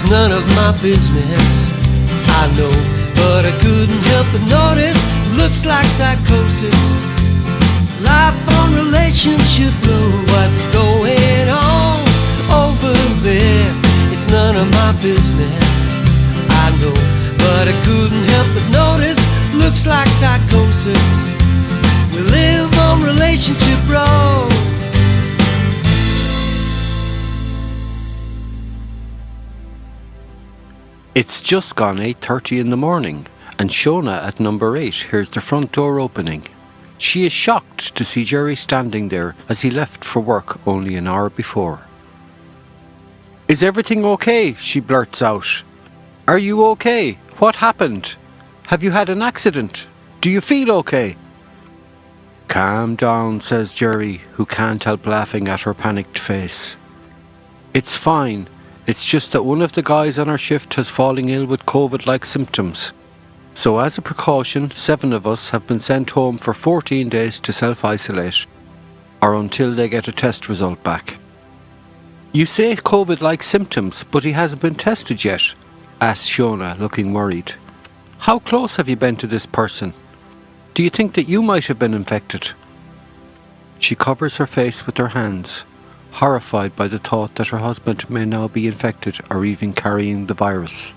It's none of my business, I know, but I couldn't help but notice. Looks like psychosis. Life on relationship low. What's going on over there? It's none of my business, I know, but I couldn't help but notice. Looks like psychosis. We live on relationship road. It's just gone 8:30 in the morning, and Shona at number 8 hears the front door opening. She is shocked to see Jerry standing there as he left for work only an hour before. "Is everything okay?" she blurts out. "Are you okay? What happened? Have you had an accident? Do you feel okay?" "Calm down," says Jerry, who can't help laughing at her panicked face. "It's fine. It's just that one of the guys on our shift has fallen ill with COVID-like symptoms. So as a precaution, 7 of us have been sent home for 14 days to self-isolate, or until they get a test result back." "You say COVID-like symptoms, but he hasn't been tested yet?" asks Shona, looking worried. "How close have you been to this person? Do you think that you might have been infected?" She covers her face with her hands, horrified by the thought that her husband may now be infected or even carrying the virus.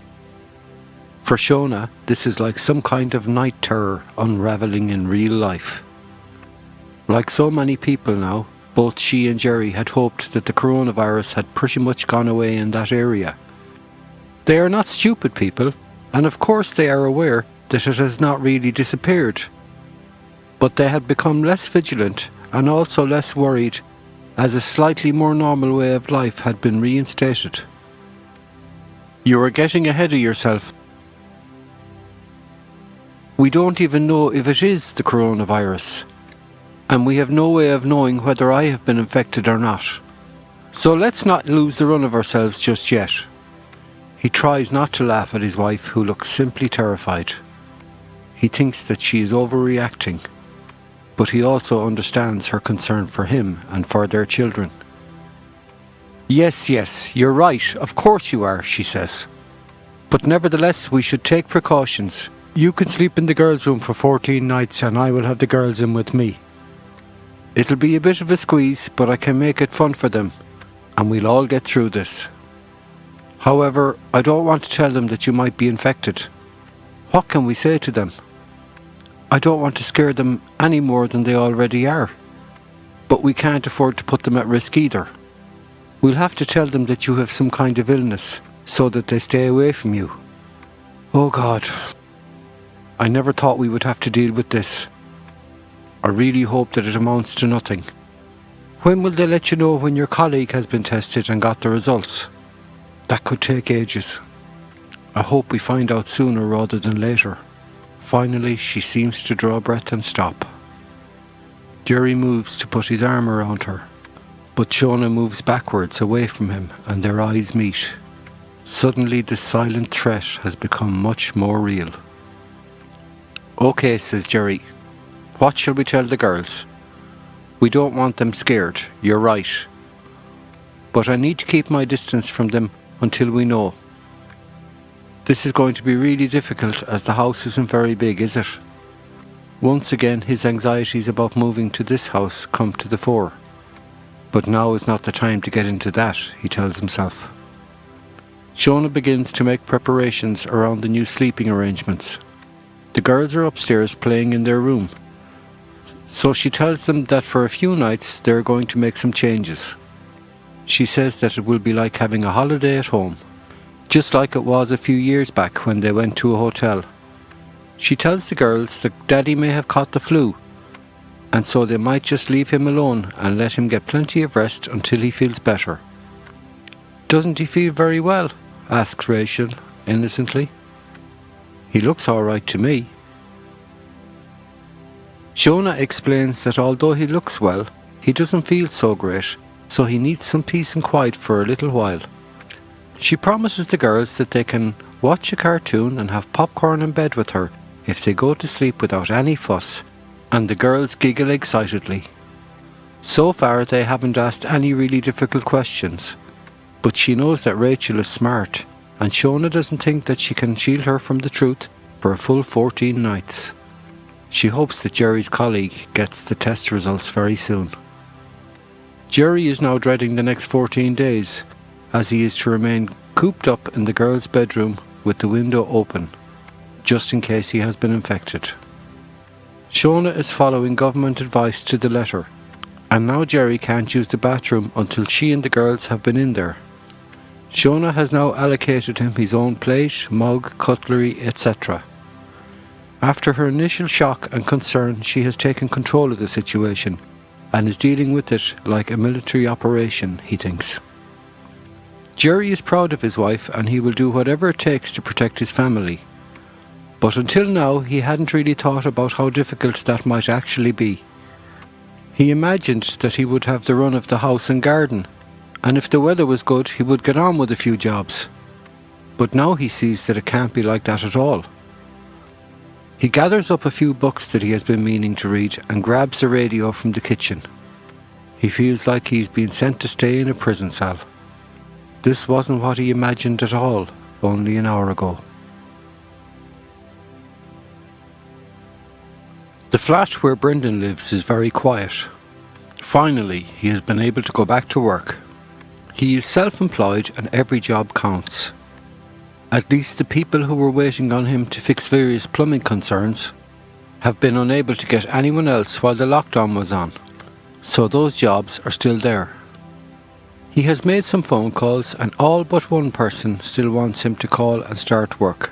For Shona, this is like some kind of night terror unravelling in real life. Like so many people now, both she and Jerry had hoped that the coronavirus had pretty much gone away in that area. They are not stupid people, and of course they are aware that it has not really disappeared. But they had become less vigilant and also less worried, as a slightly more normal way of life had been reinstated. "You are getting ahead of yourself. We don't even know if it is the coronavirus, and we have no way of knowing whether I have been infected or not. So let's not lose the run of ourselves just yet." He tries not to laugh at his wife, who looks simply terrified. He thinks that she is overreacting, but he also understands her concern for him and for their children. Yes, you're right, of course you are," she says. "But nevertheless, we should take precautions. You can sleep in the girls' room for 14 nights and I will have the girls in with me. It'll be a bit of a squeeze, but I can make it fun for them, and we'll all get through this. However, I don't want to tell them that you might be infected. What can we say to them? I don't want to scare them any more than they already are. But we can't afford to put them at risk either. We'll have to tell them that you have some kind of illness, so that they stay away from you. Oh God, I never thought we would have to deal with this. I really hope that it amounts to nothing. When will they let you know when your colleague has been tested and got the results? That could take ages. I hope we find out sooner rather than later." Finally, she seems to draw a breath and stop. Jerry moves to put his arm around her, but Shona moves backwards away from him and their eyes meet. Suddenly the silent threat has become much more real. "Okay," says Jerry. "What shall we tell the girls? We don't want them scared, you're right. But I need to keep my distance from them until we know. This is going to be really difficult as the house isn't very big, is it?" Once again his anxieties about moving to this house come to the fore. But now is not the time to get into that, he tells himself. Shona begins to make preparations around the new sleeping arrangements. The girls are upstairs playing in their room, so she tells them that for a few nights they are going to make some changes. She says that it will be like having a holiday at home, just like it was a few years back when they went to a hotel. She tells the girls that Daddy may have caught the flu, and so they might just leave him alone and let him get plenty of rest until he feels better. "Doesn't he feel very well?" asks Rachel innocently. "He looks all right to me." Shona explains that although he looks well, he doesn't feel so great, so he needs some peace and quiet for a little while. She promises the girls that they can watch a cartoon and have popcorn in bed with her if they go to sleep without any fuss, and the girls giggle excitedly. So far they haven't asked any really difficult questions, but she knows that Rachel is smart and Shona doesn't think that she can shield her from the truth for a full 14 nights. She hopes that Jerry's colleague gets the test results very soon. Jerry is now dreading the next 14 days, as he is to remain cooped up in the girl's bedroom with the window open, just in case he has been infected. Shona is following government advice to the letter, and now Jerry can't use the bathroom until she and the girls have been in there. Shona has now allocated him his own plate, mug, cutlery, etc. After her initial shock and concern, she has taken control of the situation and is dealing with it like a military operation, he thinks. Jerry is proud of his wife and he will do whatever it takes to protect his family. But until now, he hadn't really thought about how difficult that might actually be. He imagined that he would have the run of the house and garden, and if the weather was good, he would get on with a few jobs. But now he sees that it can't be like that at all. He gathers up a few books that he has been meaning to read and grabs the radio from the kitchen. He feels like he's been sent to stay in a prison cell. This wasn't what he imagined at all, only an hour ago. The flat where Brendan lives is very quiet. Finally, he has been able to go back to work. He is self-employed and every job counts. At least the people who were waiting on him to fix various plumbing concerns have been unable to get anyone else while the lockdown was on, so those jobs are still there. He has made some phone calls and all but one person still wants him to call and start work.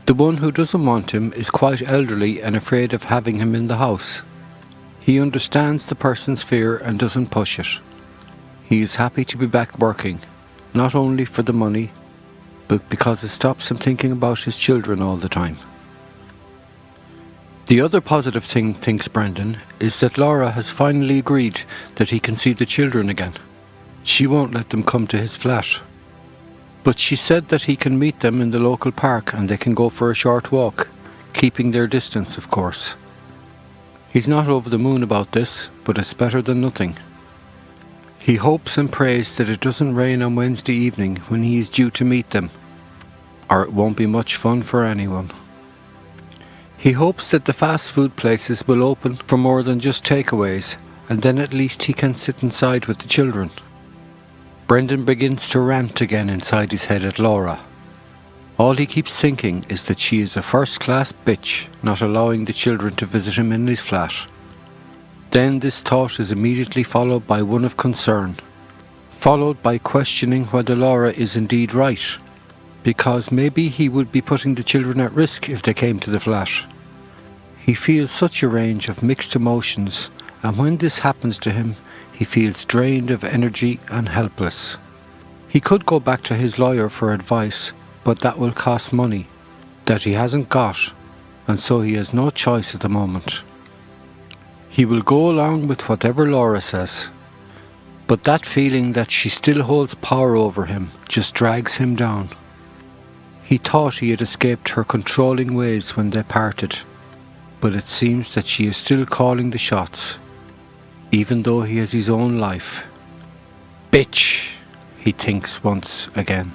The one who doesn't want him is quite elderly and afraid of having him in the house. He understands the person's fear and doesn't push it. He is happy to be back working, not only for the money, but because it stops him thinking about his children all the time. The other positive thing, thinks Brendan, is that Laura has finally agreed that he can see the children again. She won't let them come to his flat. But she said that he can meet them in the local park and they can go for a short walk, keeping their distance, of course. He's not over the moon about this, but it's better than nothing. He hopes and prays that it doesn't rain on Wednesday evening when he is due to meet them, or it won't be much fun for anyone. He hopes that the fast food places will open for more than just takeaways, and then at least he can sit inside with the children. Brendan begins to rant again inside his head at Laura. All he keeps thinking is that she is a first-class bitch, not allowing the children to visit him in his flat. Then this thought is immediately followed by one of concern, followed by questioning whether Laura is indeed right, because maybe he would be putting the children at risk if they came to the flat. He feels such a range of mixed emotions, and when this happens to him, he feels drained of energy and helpless. He could go back to his lawyer for advice, but that will cost money that he hasn't got, and so he has no choice at the moment. He will go along with whatever Laura says, but that feeling that she still holds power over him just drags him down. He thought he had escaped her controlling ways when they parted, but it seems that she is still calling the shots, even though he has his own life. Bitch, he thinks once again,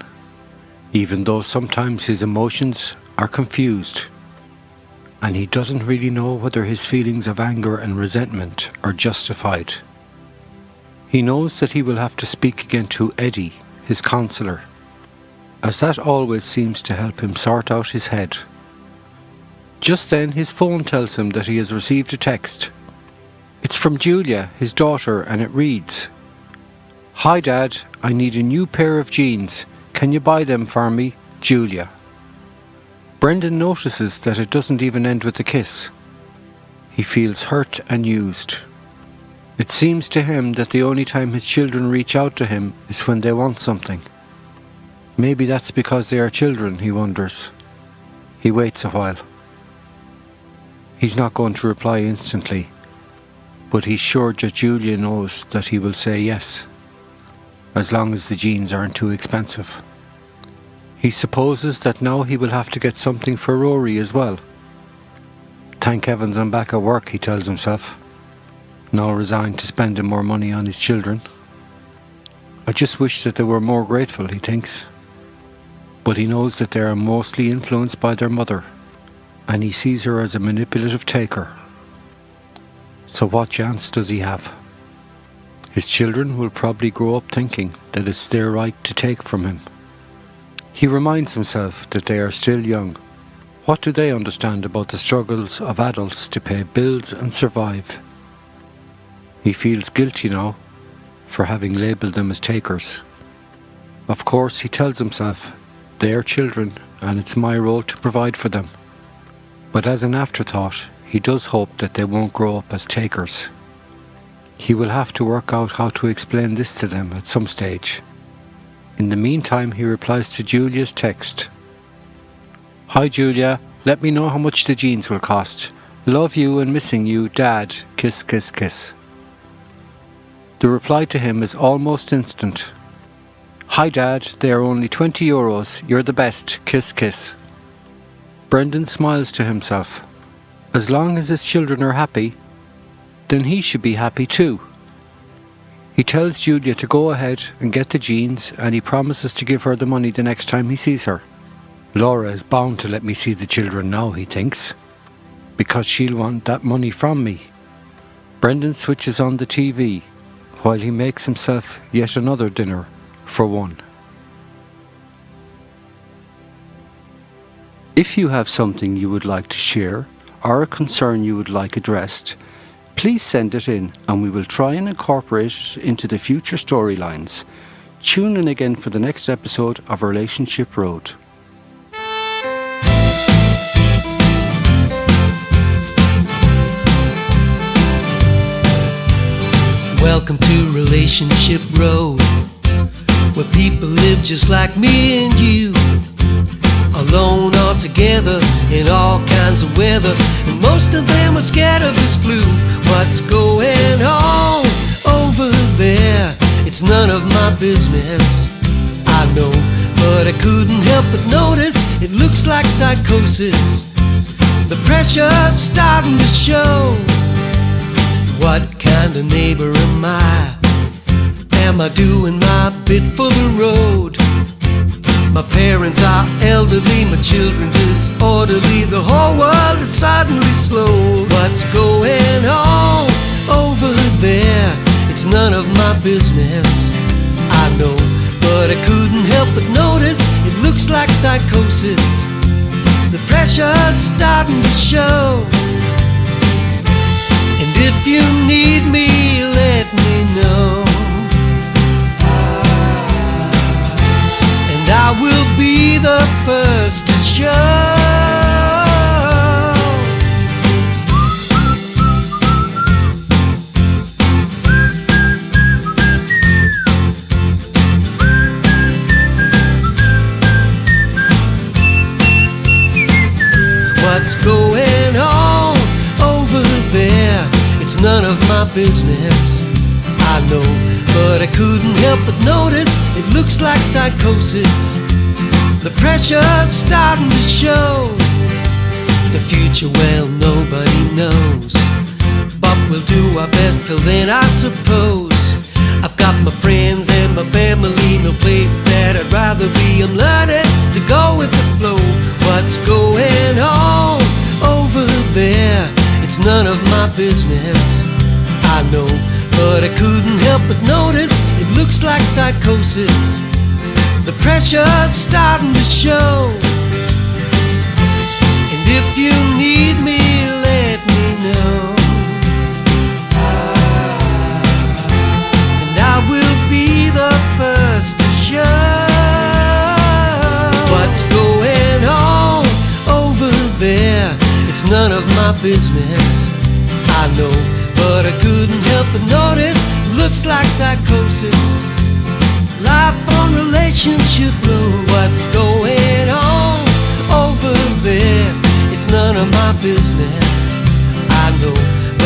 even though sometimes his emotions are confused, and he doesn't really know whether his feelings of anger and resentment are justified. He knows that he will have to speak again to Eddie, his counsellor, as that always seems to help him sort out his head. Just then his phone tells him that he has received a text. It's from Julia, his daughter, and it reads, "Hi Dad, I need a new pair of jeans. Can you buy them for me, Julia?" Brendan notices that it doesn't even end with a kiss. He feels hurt and used. It seems to him that the only time his children reach out to him is when they want something. Maybe that's because they are children, he wonders. He waits a while. He's not going to reply instantly, but he's sure that Julia knows that he will say yes, as long as the jeans aren't too expensive. He supposes that now he will have to get something for Rory as well. Thank heavens I'm back at work, he tells himself, now resigned to spending more money on his children. I just wish that they were more grateful, he thinks. but he knows that they are mostly influenced by their mother, and he sees her as a manipulative taker. So what chance does he have? His children will probably grow up thinking that it's their right to take from him. He reminds himself that they are still young. What do they understand about the struggles of adults to pay bills and survive? He feels guilty now for having labelled them as takers. Of course, he tells himself, they are children and it's my role to provide for them. But as an afterthought, he does hope that they won't grow up as takers. He will have to work out how to explain this to them at some stage. In the meantime, he replies to Julia's text. Hi Julia, let me know how much the jeans will cost. Love you and missing you, Dad. Kiss, kiss, kiss. The reply to him is almost instant. Hi Dad, they are only €20. You're the best. Kiss, kiss. Brendan smiles to himself. As long as his children are happy, then he should be happy too. He tells Julia to go ahead and get the jeans, and he promises to give her the money the next time he sees her. Laura is bound to let me see the children now, he thinks, because she'll want that money from me. Brendan switches on the TV while he makes himself yet another dinner for one. If you have something you would like to share or a concern you would like addressed, please send it in and we will try and incorporate it into the future storylines. Tune in again for the next episode of Relationship Road. Welcome to Relationship Road, where people live just like me and you, alone or together in all kinds of weather, and most of them are scared of this flu. What's going on over there? It's none of my business, I know, but I couldn't help but notice it looks like psychosis. The pressure's starting to show. What kind of neighbor am I? Am I doing my bit for the road? My parents are elderly, my children disorderly, the whole world is suddenly slow. What's going on over there? It's none of my business, I know, but I couldn't help but notice it looks like psychosis. The pressure's starting to show. And if you need me, let me know, and I will be the first to show. What's going on over there? It's none of my business, I know, but I couldn't help but notice it looks like psychosis. The pressure's starting to show. The future, well, nobody knows, but we'll do our best till then, I suppose. I've got my friends and my family, no place that I'd rather be. I'm learning to go with the flow. What's going on over there? It's none of my business, I know, but I couldn't help but notice it looks like psychosis. The pressure's starting to show. And if you need me, let me know, and I will be the first to show. What's going on over there? It's none of my business, I know, but I couldn't help but notice looks like psychosis. Life on Relationship Road. What's going on over there? It's none of my business, I know,